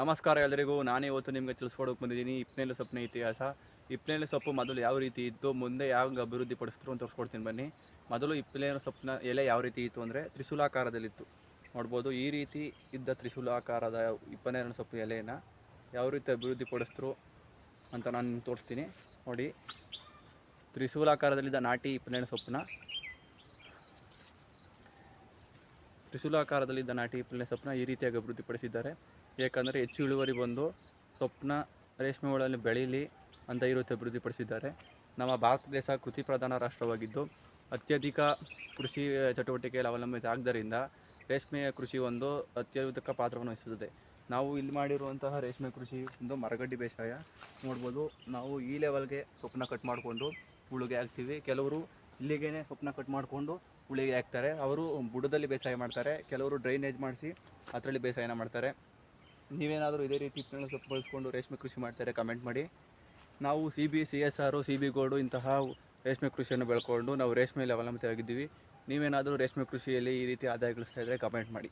ನಮಸ್ಕಾರ ಎಲ್ಲರಿಗೂ. ನಾನು ಇವತ್ತು ನಿಮಗೆ ತಿಳಿಸ್ಕೊಡೋಕೆ ಬಂದಿದ್ದೀನಿ ಹಿಪ್ನೇರಳೆ ಸೊಪ್ಪಿನ ಇತಿಹಾಸ. ಹಿಪ್ನೇರಳೆ ಸೊಪ್ಪು ಮೊದಲು ಯಾವ ರೀತಿ ಇತ್ತು, ಮುಂದೆ ಯಾವ ಅಭಿವೃದ್ಧಿ ಪಡಿಸಿದ್ರು ಅಂತ ತೋರಿಸ್ಕೊಡ್ತೀನಿ ಬನ್ನಿ. ಮೊದಲು ಹಿಪ್ನೇರಳೆ ಸೊಪ್ಪಿನ ಎಲೆ ಯಾವ ರೀತಿ ಇತ್ತು ಅಂದರೆ ತ್ರಿಶೂಲಾಕಾರದಲ್ಲಿತ್ತು. ನೋಡ್ಬೋದು, ಈ ರೀತಿ ಇದ್ದ ತ್ರಿಶೂಲಾಕಾರದ ಹಿಪ್ನೇರಳೆ ಸೊಪ್ಪು ಎಲೆಯನ್ನು ಯಾವ ರೀತಿ ಅಭಿವೃದ್ಧಿ ಪಡಿಸಿದ್ರು ಅಂತ ನಾನು ನಿಮ್ಗೆ ತೋರಿಸ್ತೀನಿ. ನೋಡಿ, ತ್ರಿಶೂಲಾಕಾರದಲ್ಲಿದ್ದ ನಾಟಿ ಹಿಪ್ನೇರಳೆ ಸೊಪ್ಪನ್ನ ಈ ರೀತಿಯಾಗಿ ಅಭಿವೃದ್ಧಿಪಡಿಸಿದ್ದಾರೆ. ಏಕೆಂದರೆ ಹೆಚ್ಚು ಇಳುವರಿ ಬಂದು ಸೊಪ್ಪನ್ನ ರೇಷ್ಮೆ ಹುಳಲ್ಲಿ ಬೆಳೀಲಿ ಅಂತ ಈ ರೀತಿ ಅಭಿವೃದ್ಧಿಪಡಿಸಿದ್ದಾರೆ. ನಮ್ಮ ಭಾರತ ದೇಶ ಕೃಷಿ ಪ್ರಧಾನ ರಾಷ್ಟ್ರವಾಗಿದ್ದು ಅತ್ಯಧಿಕ ಕೃಷಿ ಚಟುವಟಿಕೆಯಲ್ಲಿ ಅವಲಂಬಿತ ಆದ್ದರಿಂದ ರೇಷ್ಮೆಯ ಕೃಷಿ ಒಂದು ಅತ್ಯಧಿಕ ಪಾತ್ರವನ್ನು ವಹಿಸುತ್ತದೆ. ನಾವು ಇಲ್ಲಿ ಮಾಡಿರುವಂತಹ ರೇಷ್ಮೆ ಕೃಷಿ ಒಂದು ಮರಗಡ್ಡಿ ಬೇಸಾಯ. ನೋಡ್ಬೋದು, ನಾವು ಈ ಲೆವೆಲ್ಗೆ ಸೊಪ್ಪನ್ನ ಕಟ್ ಮಾಡಿಕೊಂಡು ಹುಳಿಗೆ ಹಾಕ್ತೀವಿ. ಕೆಲವರು ಇಲ್ಲಿಗೇ ಸೊಪ್ಪನ್ನ ಕಟ್ ಮಾಡಿಕೊಂಡು ಹುಳಿಗೆ ಹಾಕ್ತಾರೆ. ಅವರು ಬುಡದಲ್ಲಿ ಬೇಸಾಯ ಮಾಡ್ತಾರೆ. ಕೆಲವರು ಡ್ರೈನೇಜ್ ಮಾಡಿಸಿ ಅದರಲ್ಲಿ ಬೇಸಾಯನ ಮಾಡ್ತಾರೆ. ನೀವೇನಾದರೂ ಇದೇ ರೀತಿ ಹಿಪ್ನೇರಳೆ ಸೊಪ್ಪು ಬಳಸ್ಕೊಂಡು ರೇಷ್ಮೆ ಕೃಷಿ ಮಾಡ್ತಾರೆ, ಕಮೆಂಟ್ ಮಾಡಿ. ನಾವು CSR, CB ಗೋಲ್ಡು ಇಂತಹ ರೇಷ್ಮೆ ಕೃಷಿಯನ್ನು ಬೆಳ್ಕೊಂಡು ನಾವು ರೇಷ್ಮೆಯಲ್ಲಿ ಅವಲಂಬಿತವಾಗಿದ್ದೀವಿ. ನೀವೇನಾದರೂ ರೇಷ್ಮೆ ಕೃಷಿಯಲ್ಲಿ ಈ ರೀತಿ ಆದಾಯ ಗಳಿಸ್ತಾ ಇದ್ದರೆ ಕಮೆಂಟ್ ಮಾಡಿ.